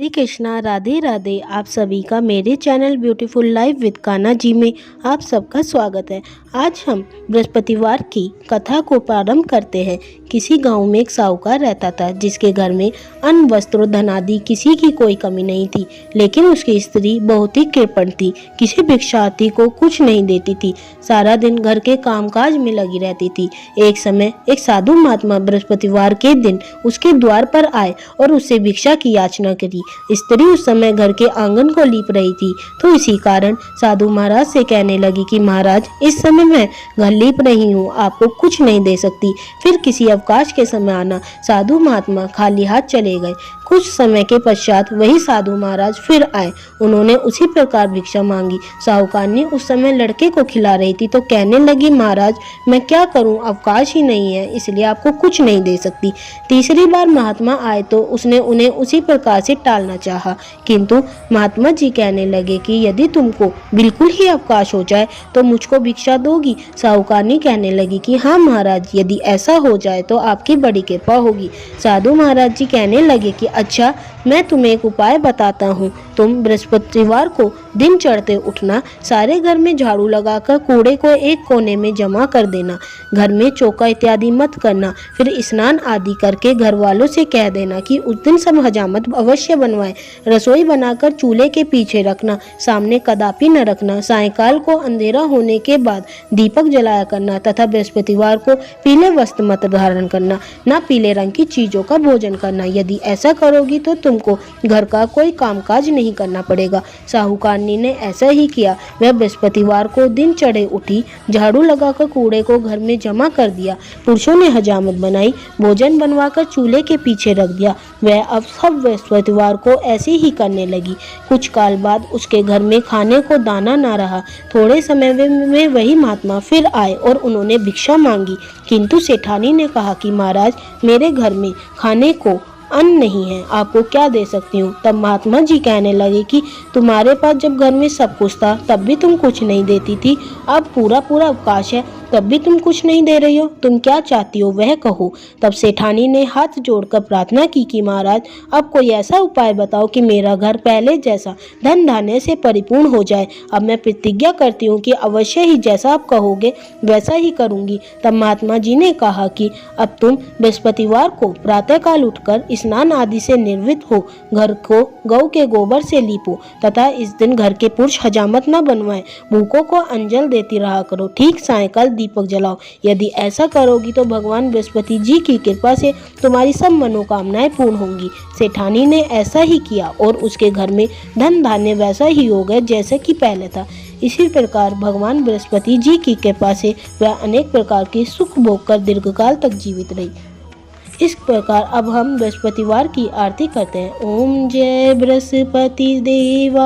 हरे कृष्णा, राधे राधे। आप सभी का मेरे channel beautiful life with Kanha ji में आप सबका स्वागत है। आज हम बृहस्पतिवार की कथा को प्रारंभ करते हैं। किसी गांव में एक साहूकार रहता था जिसके घर में अन्न, वस्त्र, धन आदि किसी की कोई कमी नहीं थी, लेकिन उसकी स्त्री बहुत ही कृपण थी। किसी भिक्षार्थी को कुछ नहीं देती थी, सारा दिन घर के कामकाज में लगी रहती थी। एक समय एक साधु महात्मा बृहस्पतिवार के दिन उसके द्वार पर आए और उससे भिक्षा की याचना करी। स्त्री उस समय घर के आंगन को लीप रही थी, तो इसी कारण साधु महाराज से कहने लगी कि महाराज, इस समय मैं घर लीप रही हूँ, आपको कुछ नहीं दे सकती, फिर किसी अवकाश के समय आना। साधु महात्मा खाली हाथ चले गए। कुछ समय के पश्चात वही साधु महाराज फिर आए। उन्होंने उसी प्रकार भिक्षा मांगी। साहूकारनी उस समय लड़के को खिला रही थी, तो कहने लगी, महाराज मैं क्या करूं, अवकाश ही नहीं है, इसलिए आपको कुछ नहीं दे सकती। तीसरी बार महात्मा आए तो उसने उन्हें उसी प्रकार से टालना चाहा, किंतु महात्मा जी कहने लगे कि यदि तुमको बिल्कुल ही अवकाश हो जाए तो मुझको भिक्षा दोगी। साहूकारनी कहने लगी कि हाँ महाराज, यदि ऐसा हो जाए तो आपकी बड़ी कृपा होगी। साधु महाराज जी कहने लगे कि अच्छा, मैं तुम्हें एक उपाय बताता हूँ। तुम बृहस्पतिवार को दिन चढ़ते उठना, सारे घर में झाड़ू लगाकर कूड़े को एक कोने में जमा कर देना, घर में चौका इत्यादि मत करना, फिर स्नान आदि करके घर वालों से कह देना कि उस दिन सब हजामत अवश्य बनवाएं। रसोई बनाकर चूल्हे के पीछे रखना, सामने कदापि न रखना। सायंकाल को अंधेरा होने के बाद दीपक जलाया करना तथा बृहस्पतिवार को पीले वस्त्र मत धारण करना, न पीले रंग की चीजों का भोजन करना। यदि ऐसा करोगी तो तुमको घर का कोई कामकाज नहीं करना पड़ेगा। साहूकारनी ने ऐसा ही किया। वह बृहस्पतिवार को दिन चढ़े उठी, झाड़ू लगाकर कूड़े को घर में जमा कर दिया। पुरुषों ने हजामत बनाई, भोजन बनवाकर चूल्हे के पीछे रख दिया। वह अब सब बृहस्पतिवार को ऐसे ही करने लगी। कुछ काल बाद उसके घर में खाने को दाना ना रहा। थोड़े समय में वही महात्मा फिर आए और उन्होंने भिक्षा मांगी, किंतु सेठानी ने कहा कि महाराज, मेरे घर में खाने को अन्न नहीं है, आपको क्या दे सकती हूँ। तब महात्मा जी कहने लगे कि तुम्हारे पास जब घर में सब कुछ था तब भी तुम कुछ नहीं देती थी, अब पूरा अवकाश है तब भी तुम कुछ नहीं दे रही हो, तुम क्या चाहती हो वह कहो। तब सेठानी ने हाथ जोड़कर प्रार्थना की कि महाराज, अब कोई ऐसा उपाय बताओ कि मेरा घर पहले जैसा धन धान्य से परिपूर्ण हो जाए। अब मैं प्रतिज्ञा करती हूँ कि अवश्य ही जैसा आप कहोगे वैसा ही करूँगी। तब महात्मा जी ने कहा कि अब तुम बृहस्पतिवार को प्रातःकाल उठकर स्नान आदि से निर्वृत हो, घर को गौ के गोबर से लीपो तथा इस दिन घर के पुरुष हजामत न बनवाएं, भूखों को अंजल देती रहा करो, ठीक सायंकाल दीपक जलाओ। यदि ऐसा करोगी तो भगवान बृहस्पति जी की कृपा से तुम्हारी सब मनोकामनाएं पूर्ण होंगी। सेठानी ने ऐसा ही किया और उसके घर में धन धान्य वैसा ही हो गया जैसे कि पहले था। इसी प्रकार भगवान बृहस्पति जी की कृपा से वह अनेक प्रकार की सुख भोग कर दीर्घकाल तक जीवित रही। इस प्रकार अब हम बृहस्पतिवार की आरती करते हैं। ओम जय बृहस्पति देवा,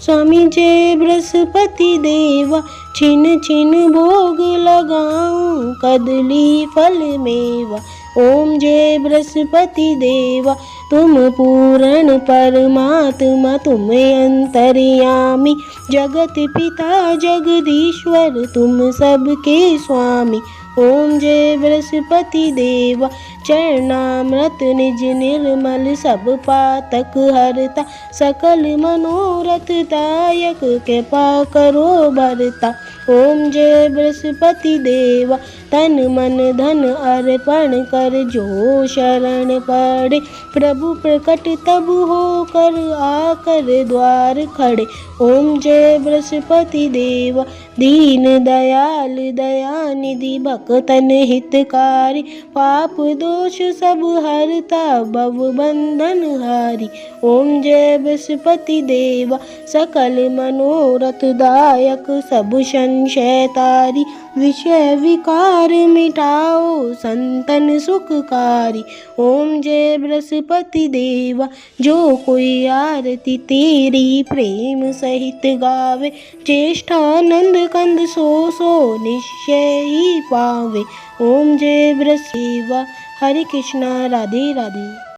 स्वामी जय बृहस्पति देवा, छिन छिन भोग लगाऊं कदली फल मेवा। ओम जय बृहस्पति देवा, तुम पूर्ण परमात्मा, तुम अंतर्यामी, जगत पिता जगदीश्वर, तुम सबके स्वामी। ओम जय बृहस्पति देवा, चरणामृत निज निर्मल, सब पातक हरता, सकल मनोरथ दायक, कृपा करो भरता। ओम जय बृहस्पति देवा, तन मन धन अर्पण कर, जो शरण पड़े प्रभु प्रकट तब होकर, आकर द्वार खड़े। ओम जय बृहस्पति देवा, दीन दयाल दयानिधि, भक्तन हितकारी, पाप दोष सब हरता, भव बंधन हारी। ओम जय बृहस्पति देवा, सकल मनोरथ दायक, सब संशय तारी, विषय विकार मिटाओ, संतन सुखकारी। ओम जय बृहस्पति देवा, जो कोई आरती तेरी प्रेम सहित गावे, ज्येष्ठानंद कंद सो निश्चय ही पावे। ओम जय बृहस्पति देवा। हरे कृष्णा, राधे राधे।